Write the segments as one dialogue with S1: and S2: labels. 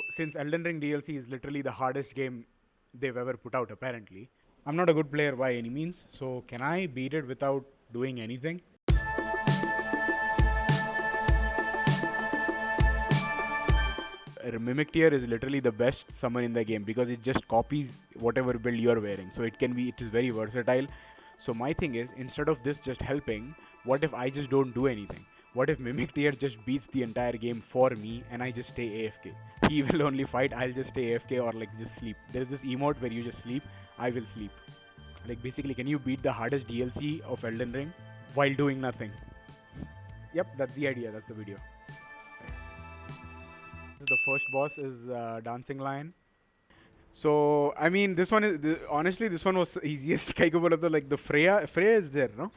S1: since Elden Ring DLC is literally the hardest game they've ever put out, apparently, I'm not a good player by any means. So can I beat it without doing anything? Mimic tier is literally the best summon in the game because it just copies whatever build you're wearing. So it is very versatile. So my thing is, instead of this just helping, what if I just don't do anything? What if Mimic tier just beats the entire game for me and I just stay AFK? He will only fight, I'll just stay AFK or like just sleep. There's this emote where you just sleep, I will sleep. Like basically, can you beat the hardest DLC of Elden Ring while doing nothing? Yep, that's the idea, that's the video. The first boss is Dancing Lion. So I mean, this one is honestly this one was easiest. Like the Freya is there, no?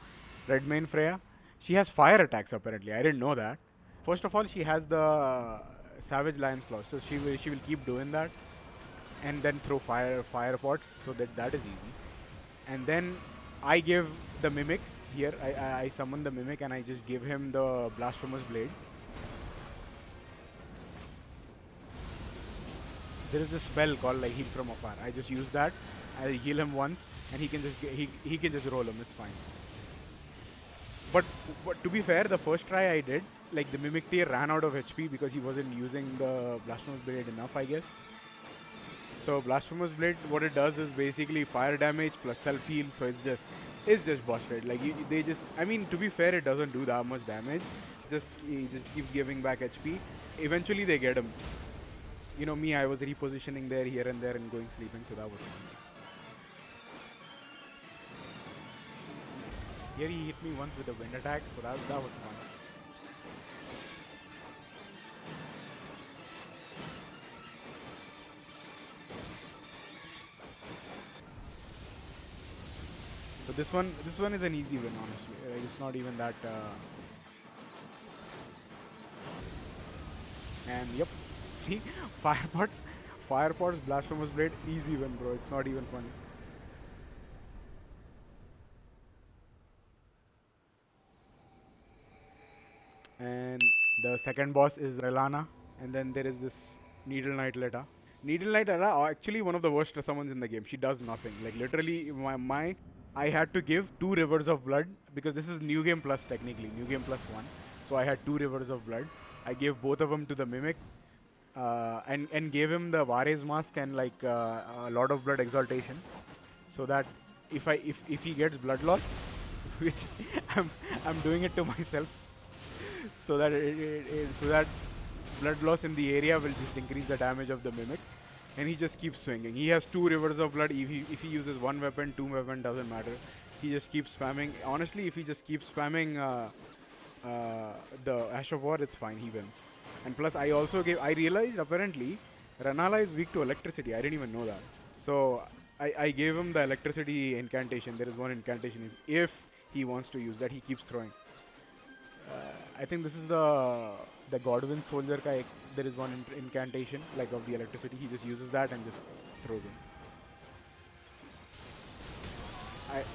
S1: Red main Freya. She has fire attacks apparently. I didn't know that. First of all, she has the Savage Lion's Claw, so she will keep doing that, and then throw fire pots, so that is easy. And then I give the Mimic here. I summon the Mimic and I just give him the Blasphemous Blade. There is this spell called like Heal from Afar. I just use that. I heal him once, and he can just roll him. It's fine. But to be fair, the first try I did, like the Mimic tier ran out of HP because he wasn't using the Blasphemous Blade enough, I guess. So Blasphemous Blade, what it does is basically fire damage plus self heal. So it's just boss fight. Like I mean, to be fair, it doesn't do that much damage. He just keeps giving back HP. Eventually they get him. You know me, I was repositioning there, here and there and going sleeping, so that was fun. Here he hit me once with a wind attack, so that was fun. So this one is an easy win, honestly. It's not even that. And yep. See, fire pots, Blasphemous Blade, easy win, bro. It's not even funny. And the second boss is Relana, and then there is this Needle Knight Letta. Needle Knight Letta, actually one of the worst summons in the game. She does nothing. Like literally, I had to give 2 Rivers of Blood because this is New Game Plus technically, New Game Plus 1. So I had 2 Rivers of Blood. I gave both of them to the Mimic. And gave him the Vare's Mask and like a Lord of Blood Exaltation, so that if he gets blood loss, which I'm doing it to myself, so that blood loss in the area will just increase the damage of the Mimic, and he just keeps swinging. He has 2 Rivers of Blood. If he uses 1 weapon, 2 weapon, doesn't matter. He just keeps spamming. Honestly, if he just keeps spamming the Ash of War, it's fine. He wins. And plus, I realized apparently Ranala is weak to electricity. I didn't even know that. So I gave him the electricity incantation. There is one incantation. If he wants to use that, he keeps throwing. I think this is the Godwin soldier guy. There is one incantation like of the electricity. He just uses that and just throws it.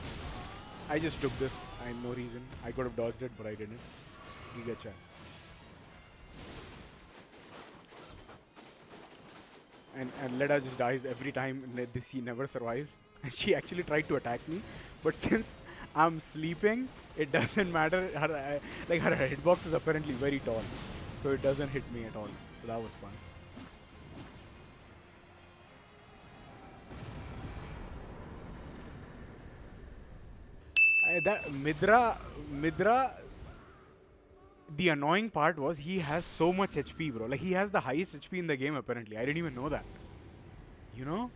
S1: I just took this. I had no reason. I could have dodged it, but I didn't. You get chat. And Leda just dies every time. She never survives. And she actually tried to attack me, but since I'm sleeping, it doesn't matter. Her hitbox is apparently very tall, so it doesn't hit me at all. So that was fun. That Midra. The annoying part was he has so much HP, bro. Like he has the highest HP in the game apparently. I didn't even know that. You know,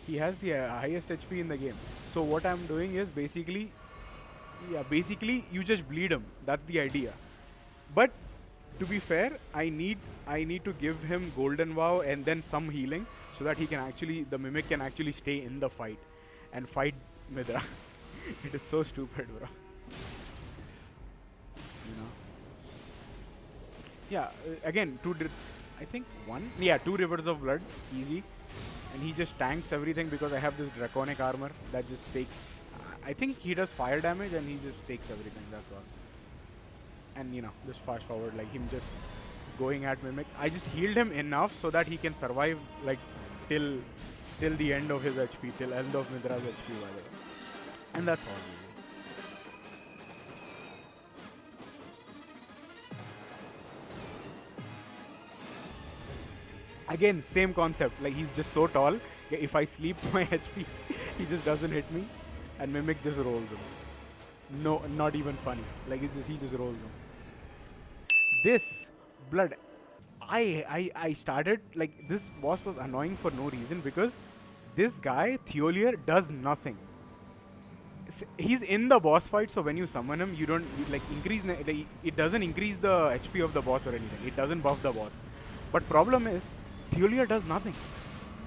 S1: he has the highest HP in the game. So what I'm doing is basically you just bleed him. That's the idea. But to be fair, I need to give him Golden Vow and then some healing so that the Mimic can actually stay in the fight and fight Midra. It is so stupid, bro. You know. Yeah, again, 2 Rivers of Blood, easy. And he just tanks everything because I have this Draconic armor that just takes... I think he does fire damage and he just takes everything, that's all. And just fast forward, like him just going at Mimic. I just healed him enough so that he can survive like till the end of his HP, till end of Midra's HP, by the way. And that's all. Really. Again, same concept. Like he's just so tall. If I sleep my HP, he just doesn't hit me, and Mimic just rolls him. No, not even funny. Like he just rolls him. This blood, I started like this boss was annoying for no reason because this guy Theolier does nothing. He's in the boss fight, so when you summon him, you don't like increase. It doesn't increase the HP of the boss or anything. It doesn't buff the boss. But problem is, Theolier does nothing.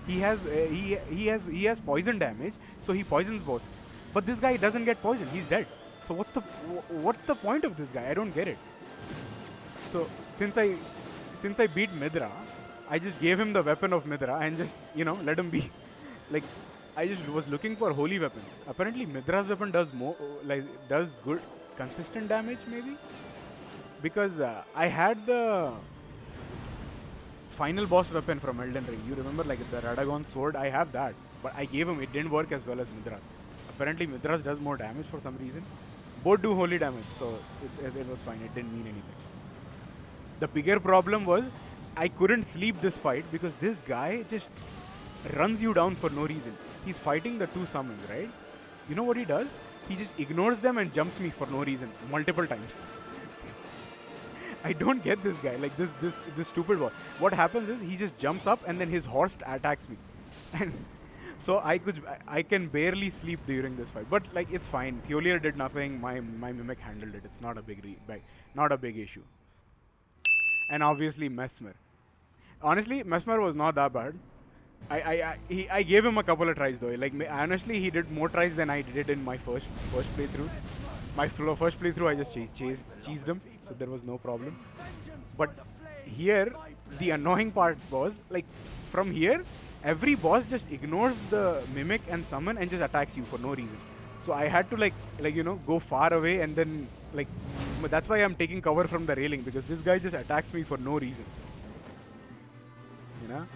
S1: He has poison damage, so he poisons bosses. But this guy doesn't get poisoned. He's dead. So what's the point of this guy? I don't get it. So since I beat Midra, I just gave him the weapon of Midra and just let him be. Like I just was looking for holy weapons. Apparently Midra's weapon does more does good consistent damage maybe, because I had the final boss weapon from Elden Ring. You remember like the Radagon sword? I have that, but I gave him. It didn't work as well as Midra. Apparently Midra's does more damage for some reason. Both do holy damage, so it was fine. It didn't mean anything. The bigger problem was I couldn't sleep this fight because this guy just runs you down for no reason. He's fighting the two summons, right? You know what he does? He just ignores them and jumps me for no reason multiple times. I don't get this guy, like this stupid boss. What happens is he just jumps up and then his horse attacks me, and so I can barely sleep during this fight. But like it's fine. Theolier did nothing. My Mimic handled it. It's not a not a big issue. And obviously Mesmer. Honestly, Mesmer was not that bad. I gave him a couple of tries though. Like honestly, he did more tries than I did in my first playthrough. My first playthrough, I just cheesed him, so there was no problem. But here, the annoying part was like from here, every boss just ignores the Mimic and summon and just attacks you for no reason. So I had to go far away, and then that's why I'm taking cover from the railing, because this guy just attacks me for no reason. You know.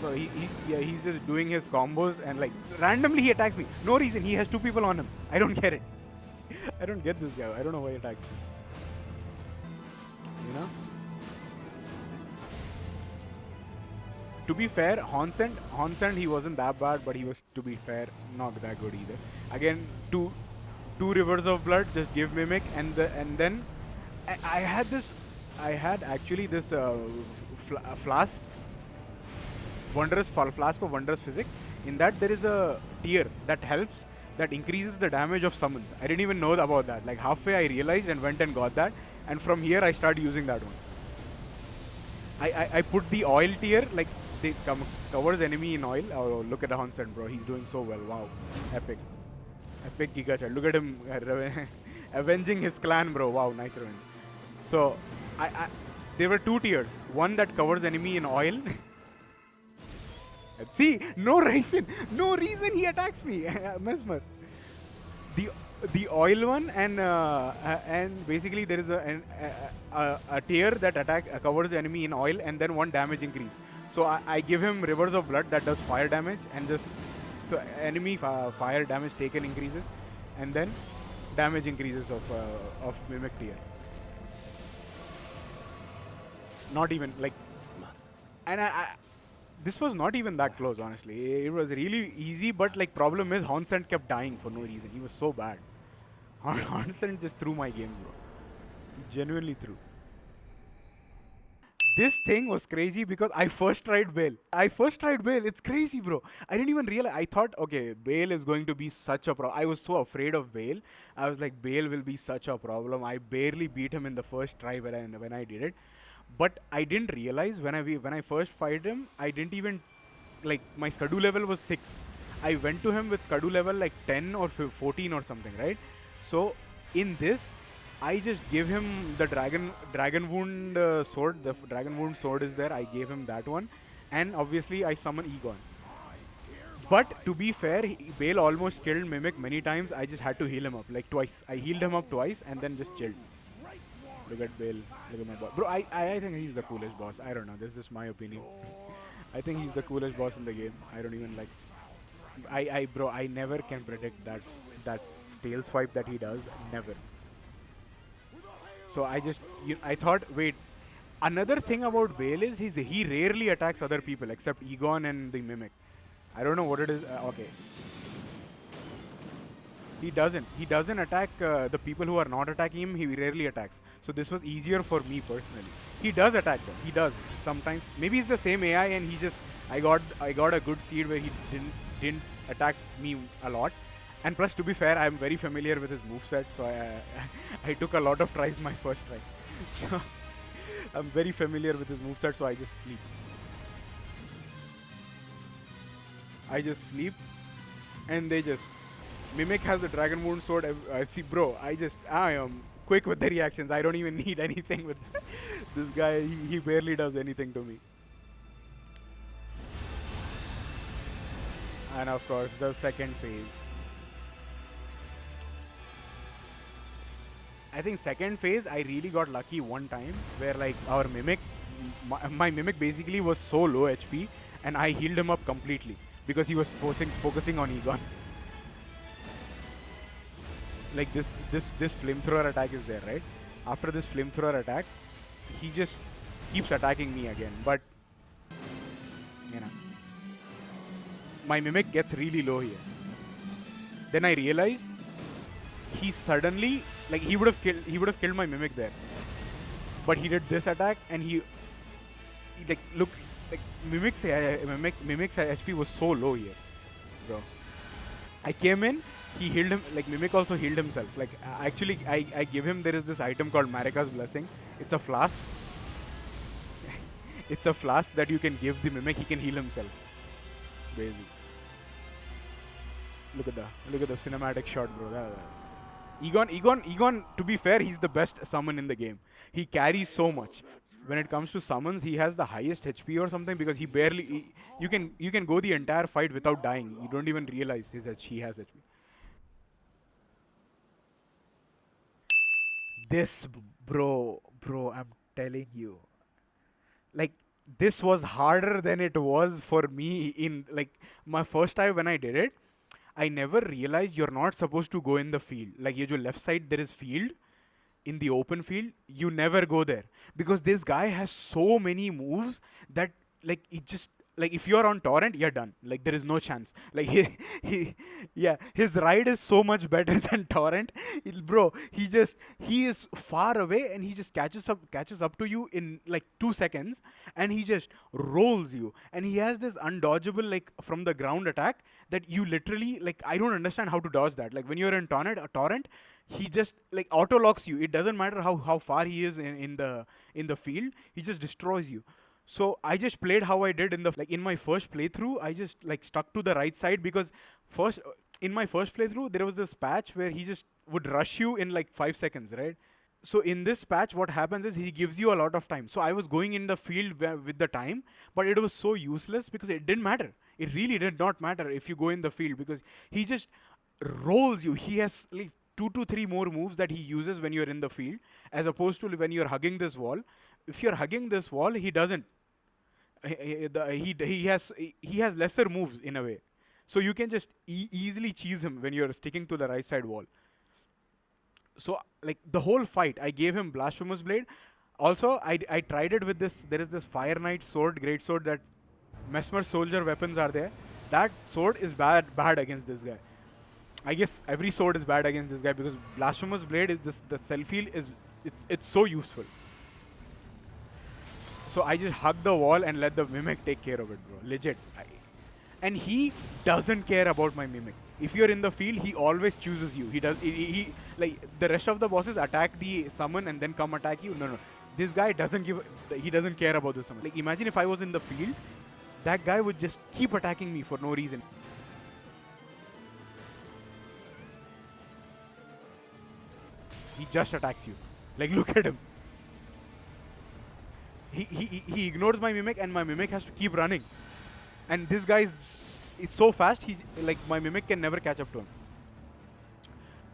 S1: So he's just doing his combos and like randomly he attacks me. No reason. He has two people on him. I don't get it. I don't get this guy. I don't know why he attacks me. You know? To be fair, Honsend he wasn't that bad, but he was, to be fair, not that good either. Again, two rivers of blood, just give Mimic, and then I had actually this flask. Flask of Wondrous Physics. In that there is a tier that increases the damage of summons. I didn't even know about that. Like halfway I realized and went and got that, and from here I started using that one. I put the oil tier, like they covers enemy in oil. Oh, look at the Hansen, bro. He's doing so well. Wow, epic Giga Child. Look at him avenging his clan, bro. Wow, nice revenge. So there were two tiers. One that covers enemy in oil. See, no reason he attacks me, Mesmer. The oil one, and basically there is a tier that covers enemy in oil, and then one damage increase. So I give him Rivers of Blood that does fire damage, and just so enemy fire damage taken increases, and then damage increases of Mimic tier. Not even like, and this was not even that close, honestly. It was really easy, but like problem is Honsend kept dying for no reason. He was so bad. Honsend just threw my games, bro. He genuinely threw. This thing was crazy because I first tried Bale. It's crazy, bro. I didn't even realize. I thought, okay, Bale is going to be such a problem. I was so afraid of Bale. I was like, Bale will be such a problem. I barely beat him in the first try when I did it. But I didn't realize when I first fight him, I didn't even, like, my Skadu level was 6. I went to him with Skadu level like 10 or 14 or something, right? So in this, I just give him the dragon wound sword. The dragon wound sword is there. I gave him that one, and obviously I summon Egon. But to be fair, Bale almost killed Mimic many times. I just had to heal him up like twice. I healed him up twice and then just chilled. Look at Bale. Look at my boss. Bro, I think he's the coolest boss. I don't know. This is just my opinion. I think he's the coolest boss in the game. I don't even like. Bro, I never can predict that tail swipe that he does. Never. So I thought, wait. Another thing about Bale is he rarely attacks other people except Egon and the Mimic. I don't know what it is. Okay. He doesn't. He doesn't attack the people who are not attacking him. He rarely attacks. So this was easier for me personally. He does attack them. He does sometimes. Maybe it's the same AI, and he just I got a good seed where he didn't attack me a lot. And plus, to be fair, I'm very familiar with his moveset, so I took a lot of tries my first try. So I'm very familiar with his moveset, so I just sleep. I just sleep, and they just. Mimic has the Dragon Wound Sword. See, bro, I am quick with the reactions. I don't even need anything with this guy. He barely does anything to me. And of course, the second phase. I think second phase, I really got lucky one time where like our Mimic, my Mimic basically was so low HP, and I healed him up completely because he was focusing on Egon. Like this flamethrower attack is there, right? After this flamethrower attack, he just keeps attacking me again. But you know, my Mimic gets really low here. Then I realized he suddenly he would have killed my Mimic there. But he did this attack, and he Mimic's HP was so low here, bro. I came in. He healed him, Mimic also healed himself. Actually, I give him, there is this item called Marika's Blessing. It's a flask. It's a flask that you can give the Mimic, he can heal himself. Basically. Look at the cinematic shot, bro. Egon, to be fair, he's the best summon in the game. He carries so much. When it comes to summons, he has the highest HP or something because you can go the entire fight without dying. You don't even realize he has HP. This, bro, I'm telling you. This was harder than it was for me in, my first time when I did it. I never realized you're not supposed to go in the field. Your left side, there is field. In the open field, you never go there. Because this guy has so many moves that, it just... if you're on torrent, you're done. There is no chance. His ride is so much better than torrent. Bro, he is far away and he just catches up to you in 2 seconds, and he just rolls you. And he has this undodgeable from the ground attack that you literally I don't understand how to dodge that. When you're in torrent, he just auto locks you. It doesn't matter how far he is in the field. He just destroys you. So I just played how I did in my first playthrough. I just stuck to the right side because in my first playthrough there was this patch where he just would rush you in 5 seconds, right? So in this patch, what happens is he gives you a lot of time. So I was going in the field with the time, but it was so useless because it didn't matter. It really did not matter if you go in the field because he just rolls you. He has 2 to 3 more moves that he uses when you're in the field, as opposed to when you're hugging this wall. If you're hugging this wall, he doesn't. He has lesser moves in a way, so you can just easily cheese him when you're sticking to the right side wall. So the whole fight, I gave him Blasphemous Blade. Also, I tried it with this. There is this Fire Knight sword, great sword, that Mesmer Soldier weapons are there. That sword is bad against this guy. I guess every sword is bad against this guy because Blasphemous Blade is just the self-heal it's so useful. So I just hug the wall and let the Mimic take care of it, bro. Legit. And he doesn't care about my Mimic. If you're in the field, he always chooses you. He the rest of the bosses attack the summon and then come attack you. No. This guy doesn't care about the summon. Imagine if I was in the field, that guy would just keep attacking me for no reason. He just attacks you. Look at him. He ignores my Mimic, and my Mimic has to keep running. And this guy is so fast, my Mimic can never catch up to him.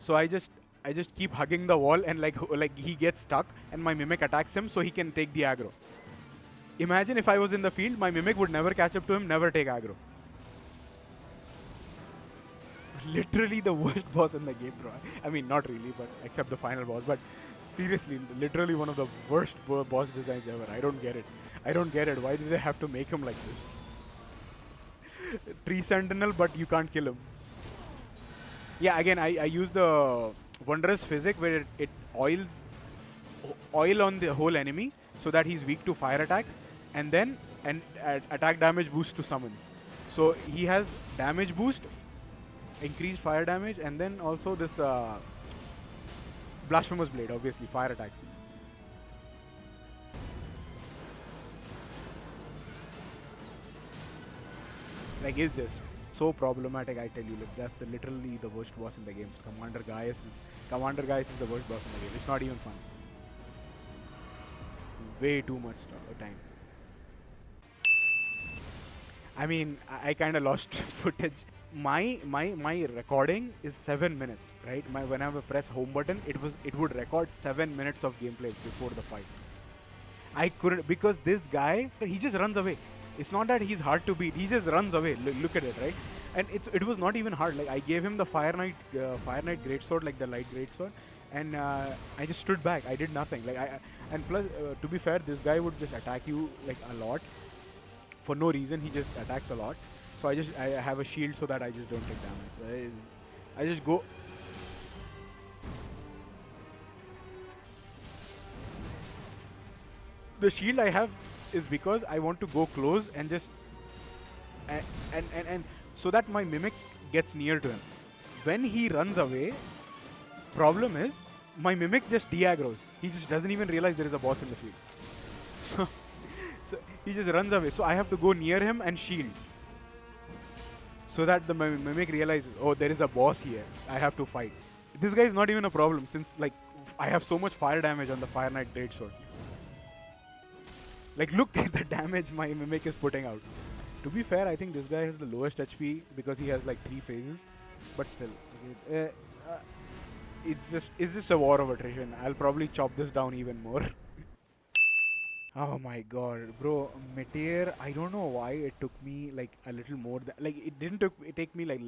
S1: So I just I just keep hugging the wall and like he gets stuck and my Mimic attacks him so he can take the aggro. Imagine if I was in the field, my Mimic would never catch up to him, never take aggro. Literally the worst boss in the game, bro. I mean, not really, but except the final boss. But seriously, literally one of the worst boss designs ever. I don't get it. I don't get it. Why did they have to make him like this? Tree Sentinel, but you can't kill him. Yeah, again, I use the Wondrous Physic where it oils oil on the whole enemy so that he's weak to fire attacks, and then attack damage boost to summons. So he has damage boost, increased fire damage, and then also this Blasphemous Blade, obviously, fire attacks. Like, it's just so problematic, I tell you. Like, that's literally the worst boss in the game. Commander Gaius is the worst boss in the game. It's not even fun. Way too much time. I mean, I kind of lost footage. My recording is 7 minutes, right? When I press home button, it would record 7 minutes of gameplay before the fight. I couldn't, because this guy, he just runs away. It's not that he's hard to beat. He just runs away. Look at it, right? And it was not even hard. Like, I gave him the Fire Knight Greatsword, like the light Greatsword, and I just stood back. I did nothing. And plus, to be fair, this guy would just attack you like a lot for no reason. He just attacks a lot. So I have a shield so that I just don't take damage. I just go. The shield I have is because I want to go close and just and so that my Mimic gets near to him. When he runs away, problem is my Mimic just de-aggros. He just doesn't even realize there is a boss in the field. So he just runs away. So I have to go near him and shield, so that the Mimic realizes, oh, there is a boss here. I have to fight. This guy is not even a problem since like I have so much fire damage on the Fire Knight Greatsword. Like, look at the damage my Mimic is putting out. To be fair, I think this guy has the lowest HP because he has like 3 phases. But still, it's just a war of attrition. I'll probably chop this down even more. Oh my god, bro, Meteor, I don't know why it took me like a little more. Like, it didn't take me like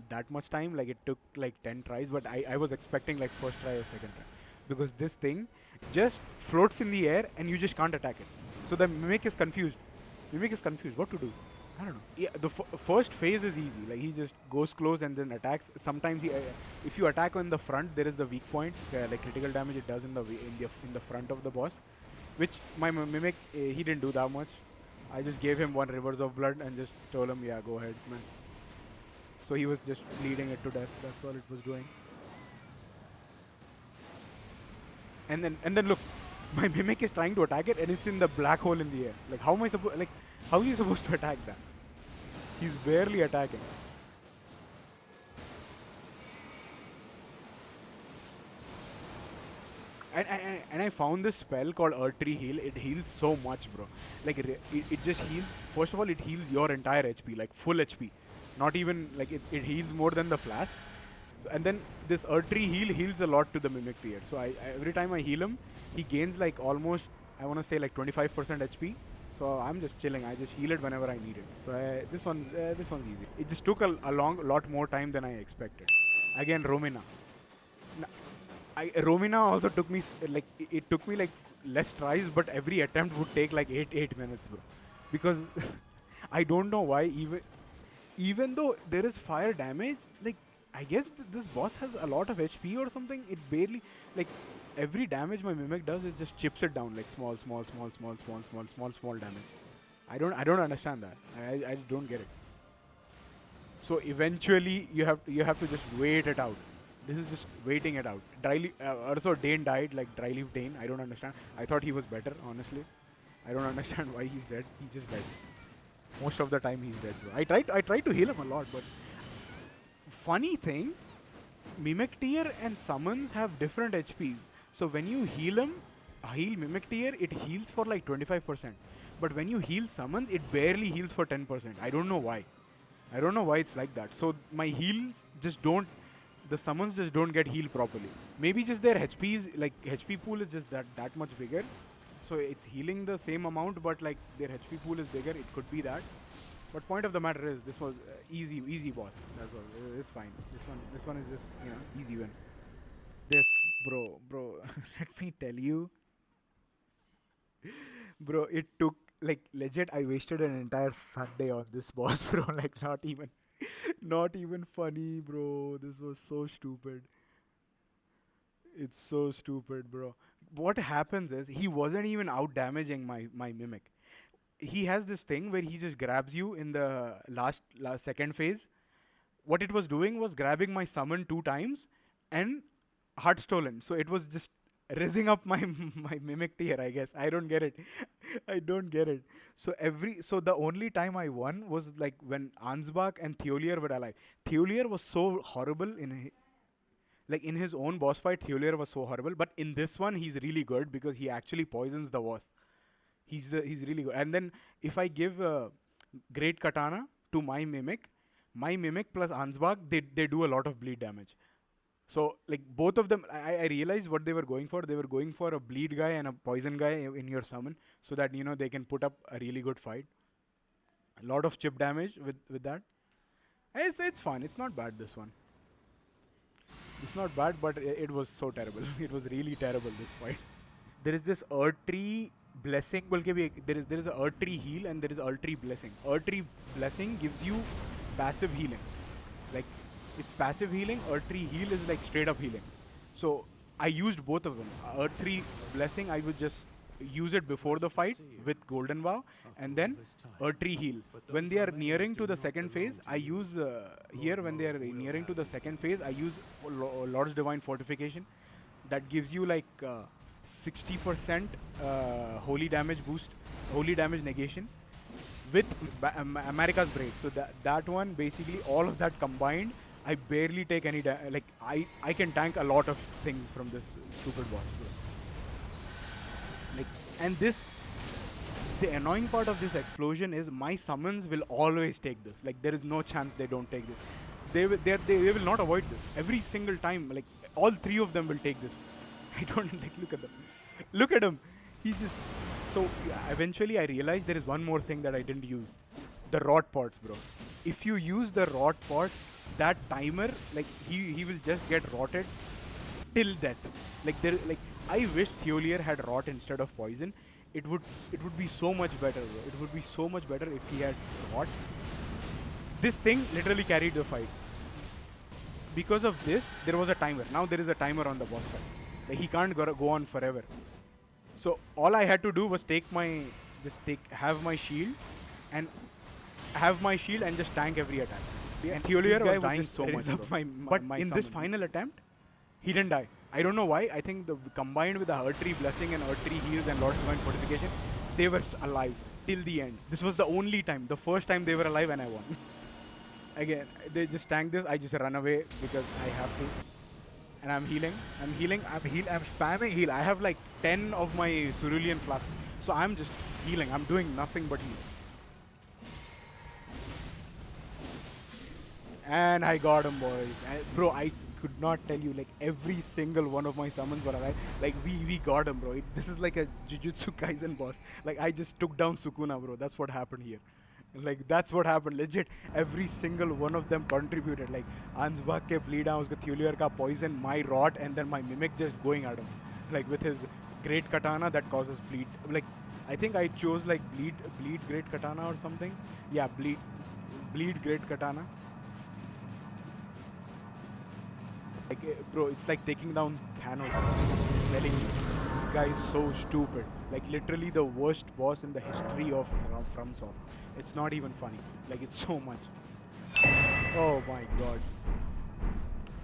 S1: that much time. Like, it took like 10 tries, but I was expecting like first try or second try. Because this thing just floats in the air and you just can't attack it. So the Mimic is confused. What to do? I don't know. Yeah, the first phase is easy. Like, he just goes close and then attacks. Sometimes if you attack on the front, there is the weak point, like critical damage it does in the front of the boss. Which my Mimic, he didn't do that much. I just gave him 1 Rivers of Blood and just told him, yeah, go ahead, man. So he was just bleeding it to death. That's all it was doing. And then look, my Mimic is trying to attack it and it's in the black hole in the air. Like, how are you supposed to attack that? He's barely attacking. And I found this spell called Earthtree Heal. It heals so much, bro. Like, it just heals. First of all, it heals your entire HP, like full HP. Not even, like, it heals more than the flask. So, and then this Earthtree Heal heals a lot to the Mimic tier. So every time I heal him, he gains like almost, I want to say like 25% HP. So I'm just chilling. I just heal it whenever I need it. So this one's easy. It just took a lot more time than I expected. Again, Romina. Romina also took me like it took me like less tries, but every attempt would take like 8 minutes, bro. Because I don't know why, even though there is fire damage, like, I guess this boss has a lot of HP or something. It barely, like, every damage my Mimic does, it just chips it down like small damage. I don't understand that. I don't get it. So eventually you have to just wait it out. This is just waiting it out. Also Dane died, like Dryleaf Dane. I don't understand. I thought he was better, honestly. I don't understand why he's dead. He's just dead. Most of the time he's dead, bro. I tried to heal him a lot, but funny thing, Mimic tier and summons have different HP. So when you heal Mimic tier, it heals for like 25%. But when you heal summons, it barely heals for 10%. I don't know why. I don't know why it's like that. So my heals just don't the summons just don't get healed properly. Maybe just their HP is like HP pool is just that much bigger, so it's healing the same amount, but like their HP pool is bigger. It could be that. But point of the matter is, this was easy boss. That's all. It's fine. This one is just easy win. This bro, let me tell you, bro. It took like legit. I wasted an entire Sunday on this boss, bro. Like not even funny, bro. This was so stupid. It's so stupid, bro. What happens is he wasn't even out damaging my mimic. He has this thing where he just grabs you in the last second phase. What it was doing was grabbing my summon 2 times and heart stolen. So it was just raising up my my mimic tier, I guess. I don't get it. I don't get it. So the only time I won was like when Ansbach and Theolier were alive. Theolier was so horrible like in his own boss fight. Theolier was so horrible, but in this one he's really good because he actually poisons the boss. He's really good. And then if I give Great Katana to my Mimic plus Ansbach, they do a lot of bleed damage. So like both of them, I realized what they were going for. They were going for a bleed guy and a poison guy in your summon, so that they can put up a really good fight. A lot of chip damage with that. It's fine. It's not bad, this one. It's not bad, but it was so terrible. It was really terrible, this fight. There is this Earth Tree Blessing. There is a Earth Tree heal and there is Earth Tree Blessing. Earth Tree Blessing gives you passive healing. Like, it's passive healing. Earth Tree heal is like straight up healing. So I used both of them. Earth Tree Blessing, I would just use it before the fight with Golden Vow, and then Earth Tree heal. When they are nearing to the second phase, I use when they are nearing to the second phase, I use Lord's Divine Fortification. That gives you like 60% holy damage boost, holy damage negation with America's Braid. So that one, basically all of that combined, I barely take any like I can tank a lot of things from this stupid boss, bro. Like, and the annoying part of this explosion is my summons will always take this. Like, there is no chance they don't take this. They will not avoid this every single time. Like, all 3 of them will take this. I don't like, look at them. Look at him. He's just so eventually I realized there is one more thing that I didn't use. The rot pots, bro. If you use the rot pot, that timer, like he will just get rotted till death. Like I wish Theolier had rot instead of poison. It would be so much better, bro. It would be so much better if he had rot. This thing literally carried the fight. Because of this, there was a timer. Now there is a timer on the boss fight. Like, he can't go on forever. So all I had to do was have my shield and just tank every attack. And Theolier was dying so much. But in this final attempt, he didn't die. I don't know why. I think combined with the Earth Tree Blessing and Earth Tree Heals and Lord's Divine Fortification, they were alive till the end. This was the only time, the first time they were alive, and I won. Again, they just tank this. I just run away because I have to. And I'm healing. I'm spamming heal. I have like 10 of my Cerulean flasks. So I'm just healing. I'm doing nothing but heal. And I got him, boys. Bro, I could not tell you, like, every single one of my summons were alive. Like, we got him, bro. This is like a Jujutsu Kaisen boss. Like, I just took down Sukuna, bro. That's what happened here. Like, that's what happened. Legit, every single one of them contributed. Like, Ansbach ke bleed down, uska Theolier ka poison, my rot, and then my mimic just going at him. Like, with his great katana that causes bleed. Like, I think I chose like bleed great katana or something. Yeah, bleed great katana. Like, bro, it's like taking down Thanos. I'm telling you, this guy is so stupid. Like, literally the worst boss in the history of FromSoft. It's not even funny. Like, it's so much. Oh my god.